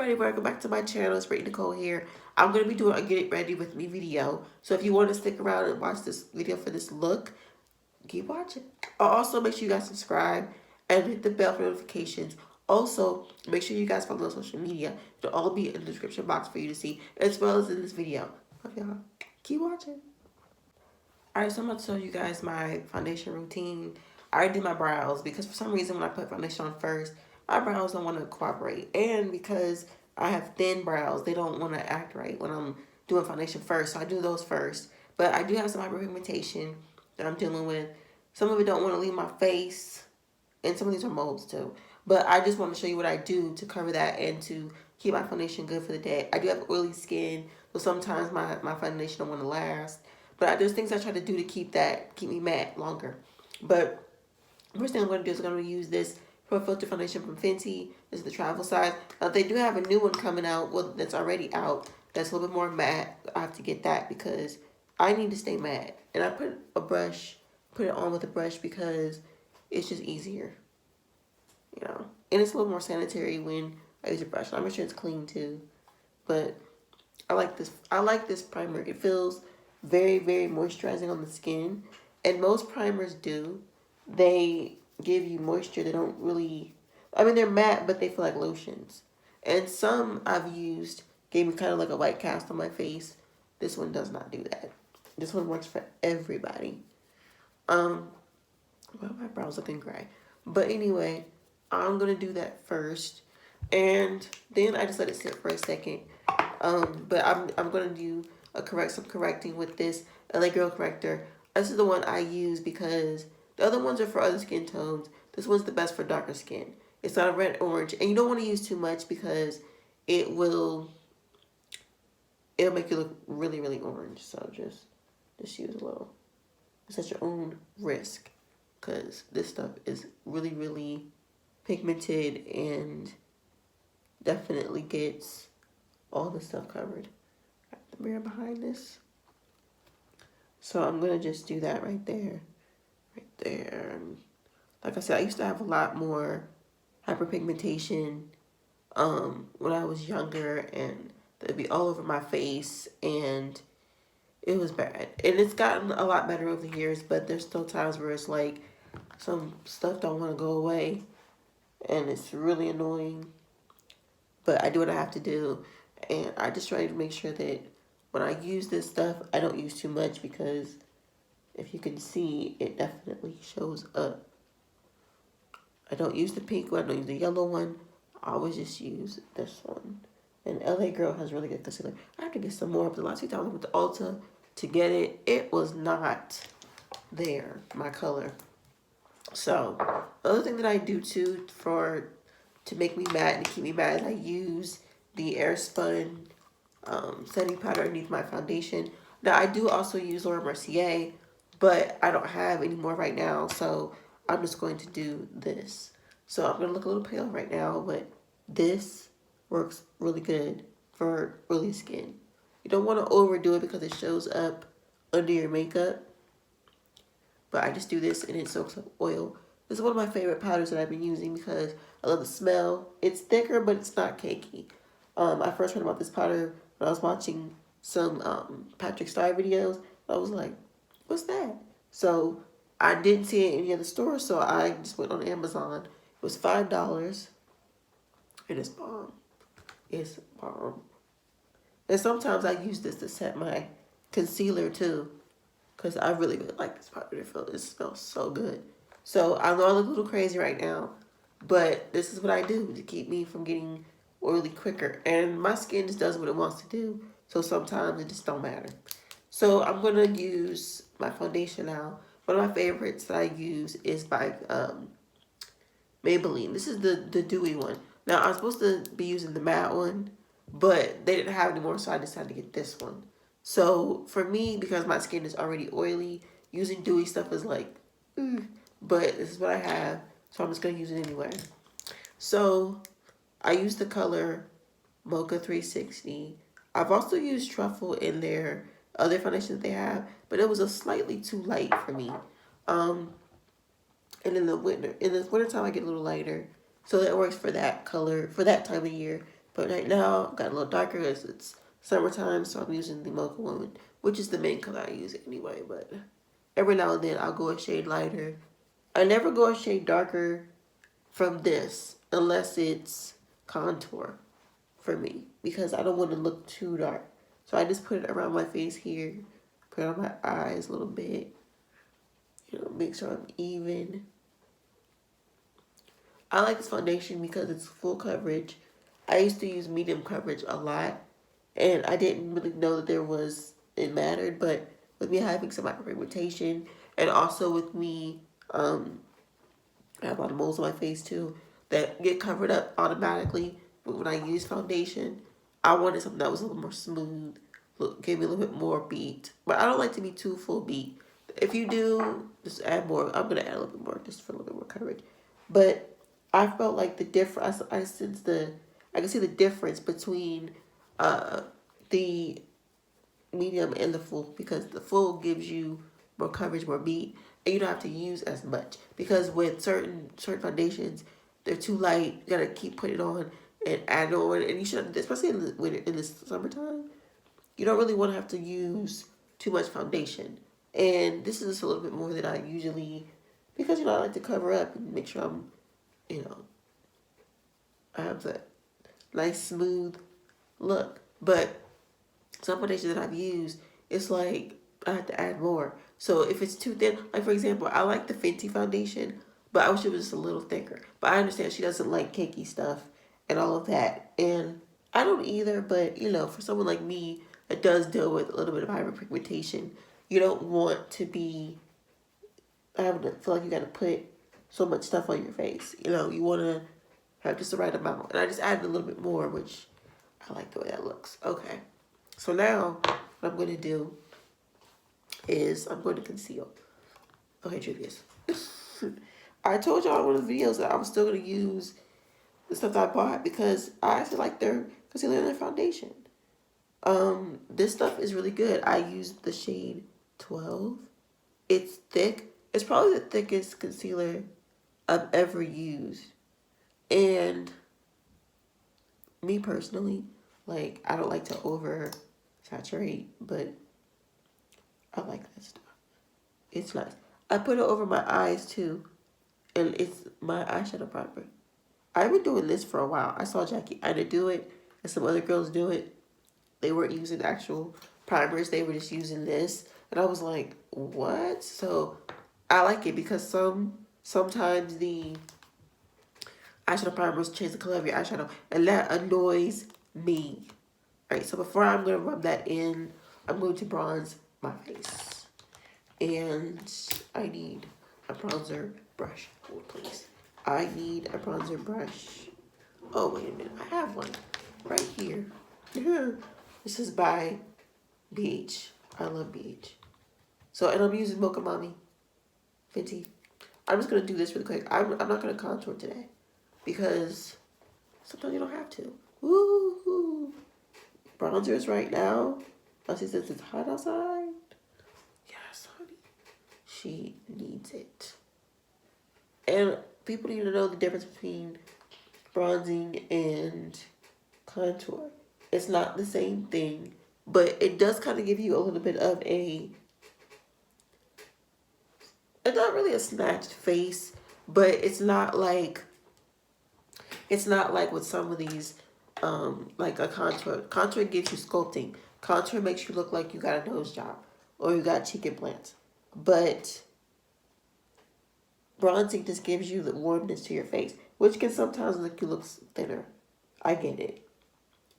everybody, welcome back to my channel. It's Britbrit Nicole here. I'm going to be doing a get ready with me video. So if you want to stick around and watch this video for this look, keep watching. Also, make sure you guys subscribe and hit the bell for notifications. Also, make sure you guys follow on social media. It'll all be in the description box for you to see, as well as in this video. Love y'all. Keep watching. Alright, so I'm going to show you guys my foundation routine. I already did my brows because for some reason when I put foundation on first, my brows don't want to cooperate. And because I have thin brows, they don't want to act right when I'm doing foundation first. So I do those first. But I do have some hyperpigmentation that I'm dealing with. Some of it don't want to leave my face. And some of these are molds too. But I just want to show you what I do to cover that and to keep my foundation good for the day. I do have oily skin, so sometimes my foundation don't want to last. But there's things I try to do to keep me matte longer. But first thing I'm going to do is I'm going to use this Pro Filter Foundation from Fenty. This is the travel size. They do have a new one coming out, well, that's already out, that's a little bit more matte. I have to get that because I need to stay matte. And I put it on with a brush because it's just easier, you know. And it's a little more sanitary when I use a brush. I'm sure it's clean too. But I like this primer. It feels very, very moisturizing on the skin. And most primers do. They give you moisture. They don't really, I mean, they're matte, but they feel like lotions. And some I've used gave me kind of like a white cast on my face. This one does not do that. This one works for everybody. Well, my brows looking gray. But anyway, I'm going to do that first. And then I just let it sit for a second. But I'm going to do some correcting with this LA Girl corrector. This is the one I use because the other ones are for other skin tones. This one's the best for darker skin. It's not a red orange. And you don't want to use too much because it'll make you look really, really orange. So just use a little. It's at your own risk because this stuff is really, really pigmented and definitely gets all the stuff covered. Got the mirror behind this. So I'm going to just do that right there. Right there. And like I said, I used to have a lot more hyperpigmentation when I was younger, and it'd be all over my face, and it was bad. And it's gotten a lot better over the years, but there's still times where it's like some stuff don't want to go away, and it's really annoying. But I do what I have to do, and I just try to make sure that when I use this stuff, I don't use too much because if you can see, it definitely shows up. I don't use the pink one, I don't use the yellow one. I always just use this one. And LA Girl has really good concealer. I have to get some more. The last few times I went to Ulta to get it, it was not there, my color. So, the other thing that I do too to make me matte and to keep me matte is I use the Airspun setting powder underneath my foundation. Now, I do also use Laura Mercier, but I don't have any more right now, so I'm just going to do this. So I'm going to look a little pale right now, but this works really good for oily skin. You don't want to overdo it because it shows up under your makeup. But I just do this and it soaks up oil. This is one of my favorite powders that I've been using because I love the smell. It's thicker, but it's not cakey. I first heard about this powder when I was watching some Patrick Star videos. I was like, what's that? So I didn't see it in any other store, so I just went on Amazon. It was $5, and it's bomb. It's bomb. And sometimes I use this to set my concealer too, because I really, really like this powder. It smells so good. So I know I look a little crazy right now, but this is what I do to keep me from getting oily quicker. And my skin just does what it wants to do, so sometimes it just don't matter. So I'm going to use my foundation now. One of my favorites that I use is by Maybelline. This is the dewy one. Now, I'm supposed to be using the matte one, but they didn't have it anymore, so I decided to get this one. So for me, because my skin is already oily, using dewy stuff is like, but this is what I have, so I'm just going to use it anyway. So I use the color Mocha 360. I've also used Truffle in their other foundation that they have, but it was a slightly too light for me. And in the wintertime, I get a little lighter, so that works for that color for that time of year. But right now, I've got a little darker as it's summertime, so I'm using the Mocha Woman, which is the main color I use anyway. But every now and then, I'll go a shade lighter. I never go a shade darker from this unless it's contour for me because I don't want to look too dark. So I just put it around my face here, put it on my eyes a little bit, make sure I'm even. I like this foundation because it's full coverage. I used to use medium coverage a lot, and I didn't really know that it mattered, but with me having some hyperpigmentation, and also with me, I have a lot of moles on my face too, that get covered up automatically when I use foundation. I wanted something that was a little more smooth, gave me a little bit more beat, but I don't like to be too full beat. If you do, just add more. I'm gonna add a little bit more just for a little bit more coverage. But I felt like the difference. I can see the difference between the medium and the full because the full gives you more coverage, more beat, and you don't have to use as much because with certain foundations, they're too light. You gotta keep putting it on and add it on, and you should, especially in the winter, in the summertime, you don't really want to have to use too much foundation. And this is just a little bit more than I usually, because I like to cover up and make sure you know, I have that nice smooth look. But some foundation that I've used, it's like I have to add more. So if it's too thin, like for example, I like the Fenty foundation, but I wish it was just a little thicker. But I understand she doesn't like cakey stuff and all of that. And I don't either, but for someone like me that does deal with a little bit of hyperpigmentation, you don't want to be having to feel like you gotta put so much stuff on your face. You wanna have just the right amount. And I just added a little bit more, which I like the way that looks. Okay. So now what I'm going to do is I'm going to conceal. Okay, Julius. I told y'all in one of the videos that I was still going to use the stuff that I bought because I actually like their concealer and their foundation. This stuff is really good. I used the shade 12. It's thick. It's probably the thickest concealer I've ever used. And me personally, I don't like to over saturate, but I like this stuff. It's nice. I put it over my eyes too, and it's my eyeshadow primer. I've been doing this for a while. I saw Jackie Ina do it, and some other girls do it. They weren't using actual primers. They were just using this, and I was like, what? So I like it because sometimes the eyeshadow primers change the color of your eyeshadow, and that annoys me. Right, so before I'm going to rub that in, I'm going to bronze my face. And I need a bronzer brush. Hold, please. I need a bronzer brush. Oh, wait a minute. I have one right here. This is by BH. I love BH. So, and I'm using Mocha Mommy Fenty. I'm just going to do this really quick. I'm not going to contour today because sometimes you don't have to. Woo-hoo. Bronzers right now. She says it's hot outside. Yes, honey. She needs it. And people need to know the difference between bronzing and contour. It's not the same thing, but it does kind of give you a little bit of it's not really a snatched face, but it's not like with some of these like a contour. Contour gives you sculpting. Contour makes you look like you got a nose job or you got cheek implants. But bronzing just gives you the warmness to your face, which can sometimes make you look thinner. I get it.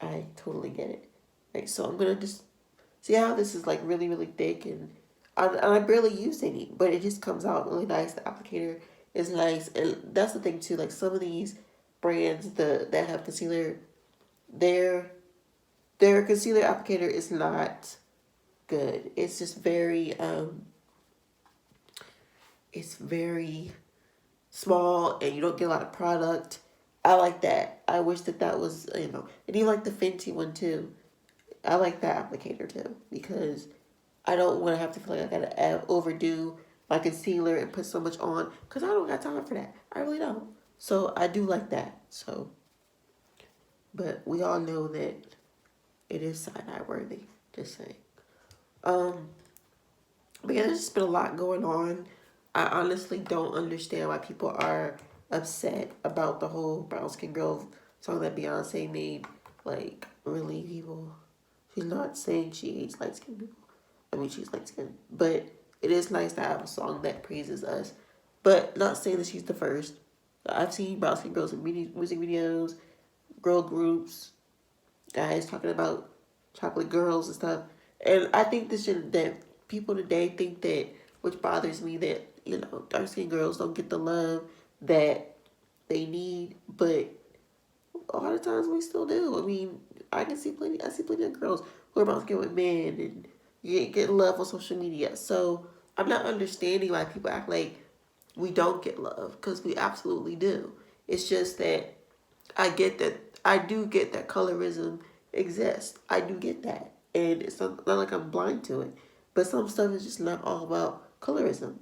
I totally get it. Right, so I'm going to just see how this is really, really thick and I barely use any, but it just comes out really nice. The applicator is nice. And that's the thing too, some of these brands that have concealer, their concealer applicator is not good. It's just very it's very small and you don't get a lot of product. I like that. I wish that was, and you like the Fenty one too. I like that applicator too because I don't want to have to feel like I gotta overdo my concealer and put so much on because I don't got time for that. I really don't. So I do like that. So But we all know that it is side-eye worthy. Just saying. Um, but yeah, there's just been a lot going on. I honestly don't understand why people are upset about the whole brown skin girl song that Beyonce made. Like, really, people. She's not saying she hates light skinned people. I mean, she's light skinned. But it is nice to have a song that praises us. But not saying that she's the first. I've seen brown skin girls in music videos, girl groups, guys talking about chocolate girls and stuff. And I think that people today think that, which bothers me, that, dark skinned girls don't get the love that they need, but a lot of times we still do. I mean, I see plenty of girls who are brown skinned with men and get love on social media. So I'm not understanding why people act like we don't get love, because we absolutely do. It's just that I get that. I do get that colorism exists. I do get that. And it's not like I'm blind to it. But some stuff is just not all about colorism.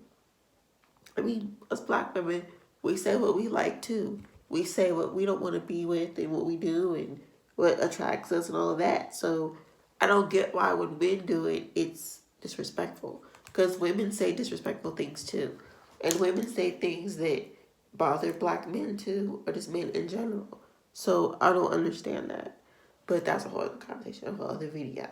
I mean, us black women, we say what we like too. We say what we don't want to be with and what we do and what attracts us and all of that. So I don't get why when men do it, it's disrespectful. Because women say disrespectful things too. And women say things that bother black men too, or just men in general. So I don't understand that. But that's a whole other conversation, a whole other video.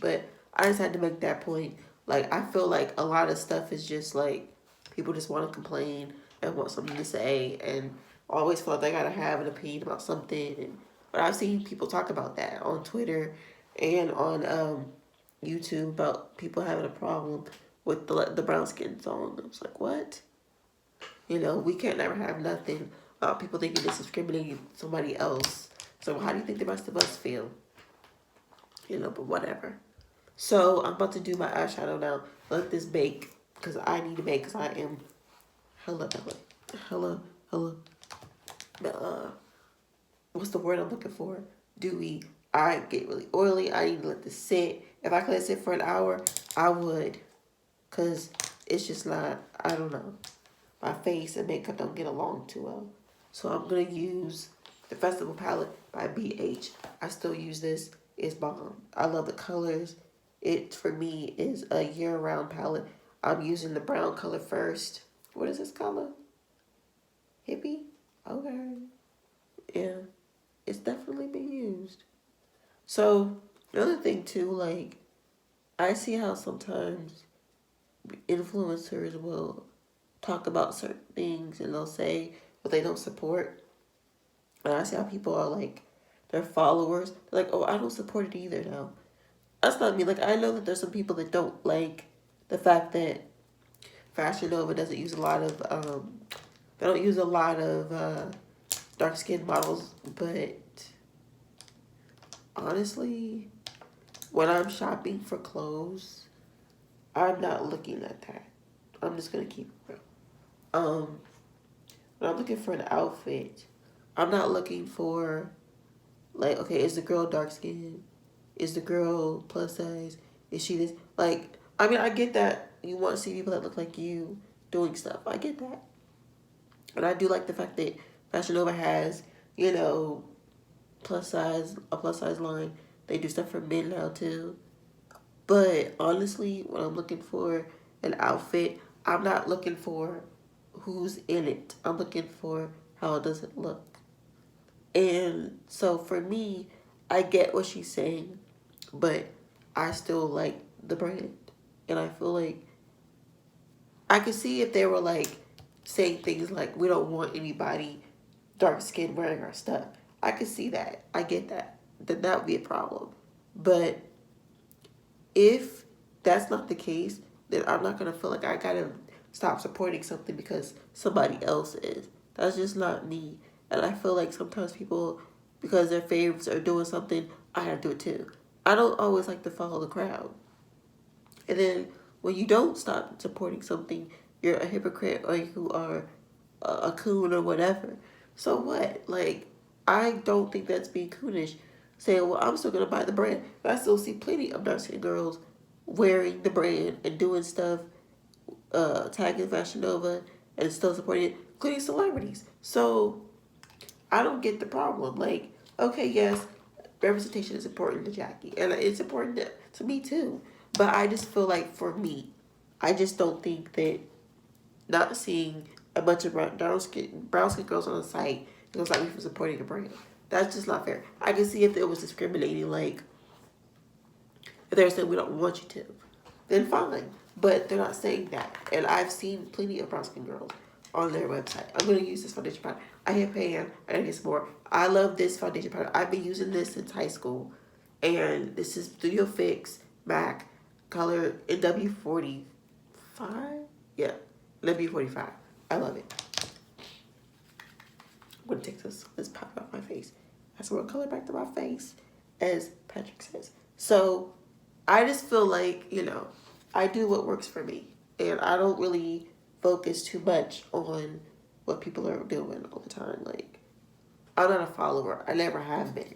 But I just had to make that point. Like, I feel like a lot of stuff is just like people just want to complain and want something to say and always feel like they gotta have an opinion about something. But I've seen people talk about that on Twitter and on YouTube about people having a problem with the brown skin song. I was like, what? We can't never have nothing about people thinking this is discriminating somebody else. So how do you think the rest of us feel? But whatever. So I'm about to do my eyeshadow now. Let this bake, because I need to bake, because I am hella, what's the word I'm looking for? Dewy. I get really oily. I need to let this sit. If I could let it sit for an hour, I would. Because it's just not, I don't know. My face and makeup don't get along too well. So I'm going to use the Festival palette by BH. I still use this. It's bomb. I love the colors. It, for me, is a year-round palette. I'm using the brown color first. What is this color? Hippie? Okay. Yeah. It's definitely been used. So, another thing, too, like, I see how sometimes influencers will talk about certain things and they'll say what they don't support. And I see how people are like, their followers, they're like, oh, I don't support it either now. That's not me. Like, I know that there's some people that don't like the fact that Fashion Nova doesn't use a lot of, they don't use a lot of dark skinned models, but honestly, when I'm shopping for clothes, I'm not looking at that. I'm just gonna keep it real. When I'm looking for an outfit, I'm not looking for, like, okay, is the girl dark skinned? Is the girl plus size? Is she this? Like, I mean, I get that you want to see people that look like you doing stuff. I get that. And I do like the fact that Fashion Nova has, a plus size line. They do stuff for men now too. But honestly, when I'm looking for an outfit, I'm not looking for who's in it. I'm looking for how does it look. And so for me, I get what she's saying, but I still like the brand. And I feel like I could see if they were like saying things like, we don't want anybody dark skinned wearing our stuff. I could see that. I get that. Then that would be a problem. But if that's not the case, then I'm not going to feel like I got to stop supporting something because somebody else is. That's just not me. And I feel like sometimes people, because their favorites are doing something, I gotta do it too. I don't always like to follow the crowd. And then when you don't stop supporting something, you're a hypocrite or you are a coon or whatever. So what? Like, I don't think that's being coonish. Saying, well, I'm still gonna buy the brand. But I still see plenty of dark skinned girls wearing the brand and doing stuff, tagging Fashion Nova and still supporting it, including celebrities. So I don't get the problem. Like, Okay, yes, representation is important to Jackie, and it's important to me too. But I just feel like for me, I just don't think that not seeing a bunch of brown skin girls on the site feels like me from supporting a brand. That's just not fair. I can see if it was discriminating, like if they're saying we don't want you to, then fine. But they're not saying that. And I've seen plenty of brown skin girls on their website. I'm going to use this foundation powder. I hit pan. I gotta get some more. I love this foundation powder. I've been using this since high school. And this is Studio Fix MAC color in W45. Yeah, W45. I love it. I'm going to take this pop off my face. That's more color back to my face, as Patrick says. So I just feel like, I do what works for me. And I don't really focus too much on what people are doing all the time. Like, I'm not a follower. I never have been.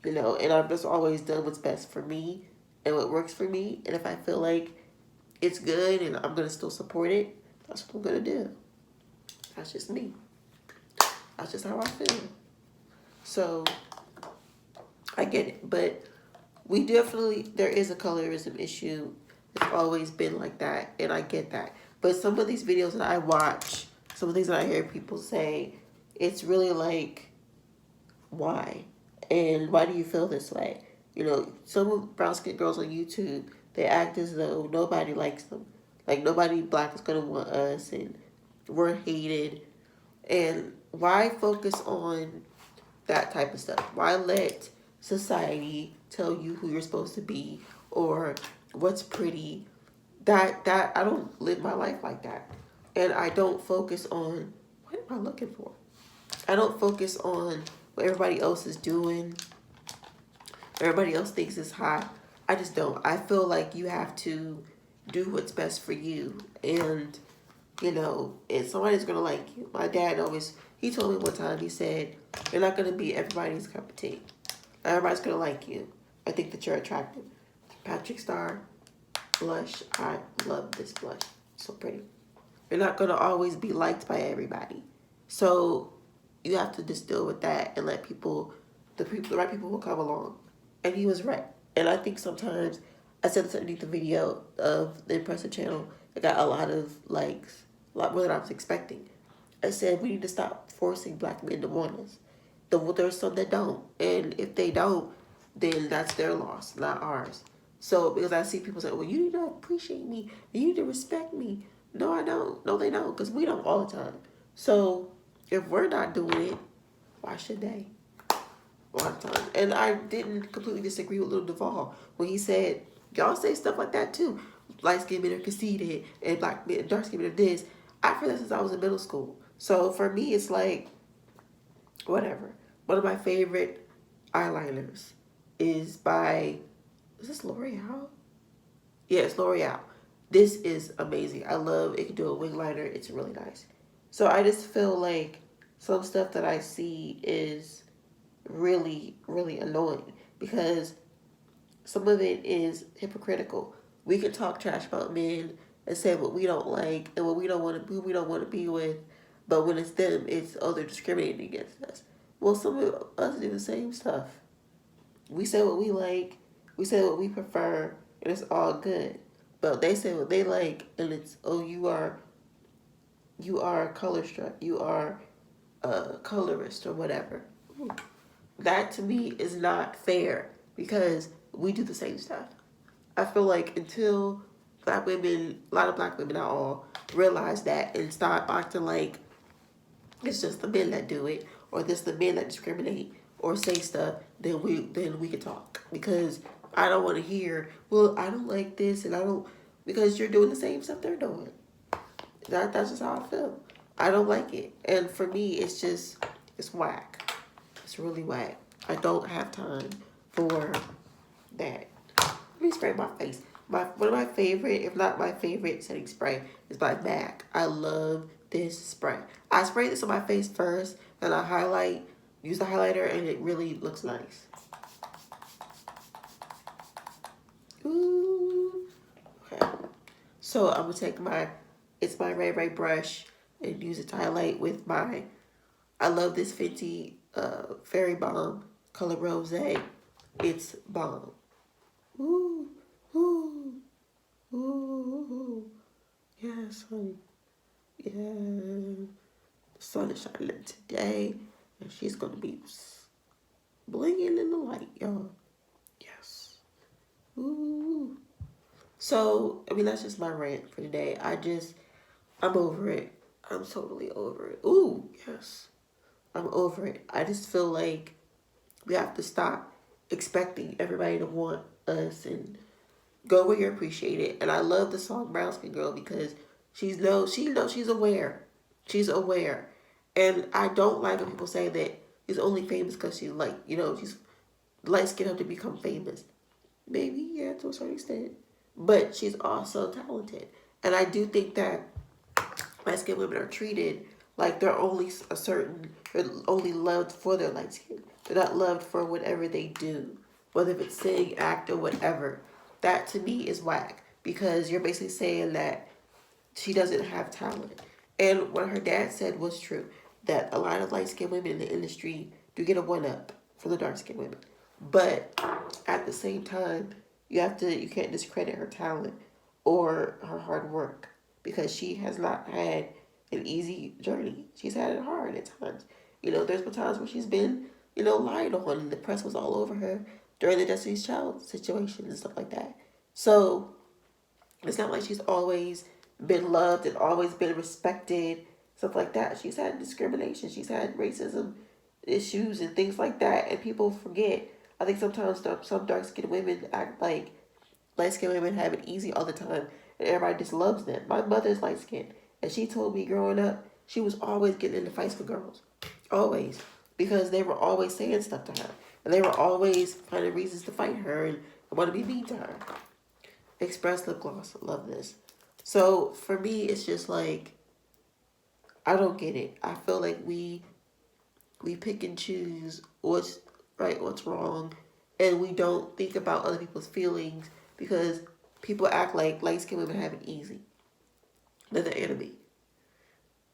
And I've just always done what's best for me and what works for me. And if I feel like it's good and I'm going to still support it, that's what I'm going to do. That's just me. That's just how I feel. So, I get it. But there is a colorism issue. It's always been like that, and I get that. But some of these videos that I watch, some of things that I hear people say, it's really like, why? And why do you feel this way? Some of brown skin girls on YouTube, they act as though nobody likes them. Like, nobody black is going to want us, and we're hated. And why focus on that type of stuff? Why let society tell you who you're supposed to be or what's pretty? That I don't live my life like that. And I don't focus on what am I looking for? I don't focus on what everybody else is doing. Everybody else thinks is hot. I just don't. I feel like you have to do what's best for you. And, and somebody's going to like you. My dad he told me one time, he said, you're not going to be everybody's cup of tea. Not everybody's going to like you. I think that you're attractive. Patrick Star blush. I love this blush. So pretty. You're not going to always be liked by everybody. So you have to just deal with that and let the right people will come along. And he was right. And I think sometimes, I said this underneath the video of the Impressive channel, it got a lot of likes, a lot more than I was expecting. I said we need to stop forcing black men to want us. There's some that don't. And if they don't, then that's their loss, not ours. So, because I see people say, well, you need to appreciate me, and you need to respect me. No, I don't. No, they don't, because we don't all the time. So, if we're not doing it, why should they? A lot of times. And I didn't completely disagree with Lil Duval when he said, y'all say stuff like that too. Light skin men are conceited, and black men, dark skin men are this. I've heard that since I was in middle school. So for me, it's like, whatever. One of my favorite eyeliners is this L'Oreal? Yeah, it's L'Oreal. This is amazing. I love it. Can do a wing liner. It's really nice. So I just feel like some stuff that I see is really, really annoying because some of it is hypocritical. We can talk trash about men and say what we don't like and what we don't want to, who we don't want to be with, but when it's them, it's they're discriminating against us. Well, some of us do the same stuff. We say what we like, we say what we prefer, and it's all good. But they say what they like, and it's you are color struck, you are a colorist or whatever. That to me is not fair because we do the same stuff. I feel like until black women, a lot of black women, not all, realize that and stop acting like it's just the men that do it or it's the men that discriminate or say stuff, then we can talk. Because I don't want to hear, well, I don't like this and I don't, because you're doing the same stuff they're doing. That's just how I feel. I don't like it. And for me, it's whack. It's really whack. I don't have time for that. Let me spray my face. One of my favorite, if not my favorite setting spray is by MAC. I love this spray. I spray this on my face first, then I use the highlighter, and it really looks nice. Ooh. Okay. So I'm gonna take it's my Ray Ray brush and use it to highlight with I love this Fenty Fairy Balm color rose. It's bomb. Ooh, ooh, ooh. Yes, honey. Yeah. The sun is shining today, and she's gonna be blinging in the light, y'all. Yes. Ooh. So, I mean, that's just my rant for today. I'm over it. I'm totally over it. Ooh, yes. I'm over it. I just feel like we have to stop expecting everybody to want us and go where you're appreciated. And I love the song Brown Skin Girl because she's aware. She's aware. And I don't like when people say that she's only famous because she's like, she's light skinned up to become famous. Maybe, yeah, to a certain extent. But she's also talented. And I do think that light skinned women are treated like they're only loved for their light skin. They're not loved for whatever they do, whether it's sing, act, or whatever. That to me is whack because you're basically saying that she doesn't have talent. And what her dad said was true, that a lot of light skinned women in the industry do get a one up for the dark skinned women. But at the same time, you can't discredit her talent or her hard work because she has not had an easy journey. She's had it hard at times. There's been times where she's been, lied on and the press was all over her during the Destiny's Child situation and stuff like that. So it's not like she's always been loved and always been respected, stuff like that. She's had discrimination. She's had racism issues and things like that. And people forget. I think sometimes some dark skinned women act like light skinned women have it easy all the time and everybody just loves them. My mother's light skinned and she told me growing up she was always getting into fights with girls. Always. Because they were always saying stuff to her. And they were always finding reasons to fight her and want to be mean to her. Express lip gloss. Love this. So for me, it's just like, I don't get it. I feel like we pick and choose what's right, what's wrong, and we don't think about other people's feelings because people act like light skinned women have it easy. They're the enemy.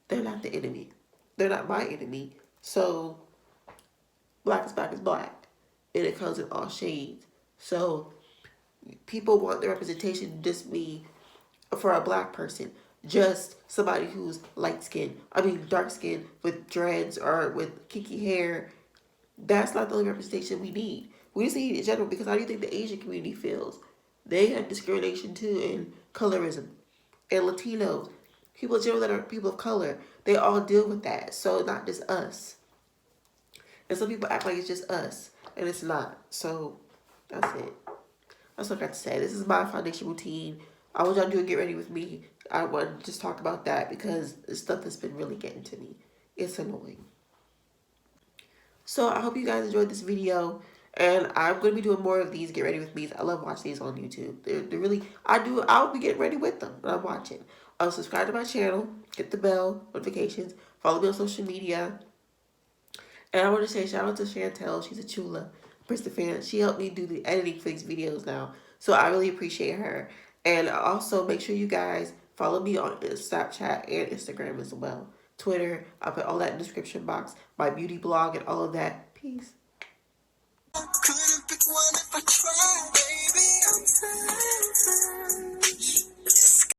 They're not the enemy. They're not my enemy. So black is black. And it comes in all shades. So people want the representation to just be for a black person. Just somebody who's dark skinned with dreads or with kinky hair. That's not the only representation we need. We just need it in general because how do you think the Asian community feels? They have discrimination too and colorism. And Latinos, people in general that are people of color, they all deal with that. So not just us. And some people act like it's just us. And it's not. So that's it. That's what I got to say. This is my foundation routine. I want y'all to do a get ready with me. I want to just talk about that because it's stuff that's been really getting to me. It's annoying. So I hope you guys enjoyed this video. And I'm going to be doing more of these get ready with me. I love watching these on YouTube. They're really, I'll be getting ready with them when I'm watching. Subscribe to my channel. Hit the bell, notifications. Follow me on social media. And I want to say shout out to Chantel. She's a chula. Krista fan. She helped me do the editing for these videos now. So I really appreciate her. And also make sure you guys follow me on Snapchat and Instagram as well. Twitter. I'll put all that in the description box. My beauty blog and all of that. Peace. Couldn't pick one if I tried, baby.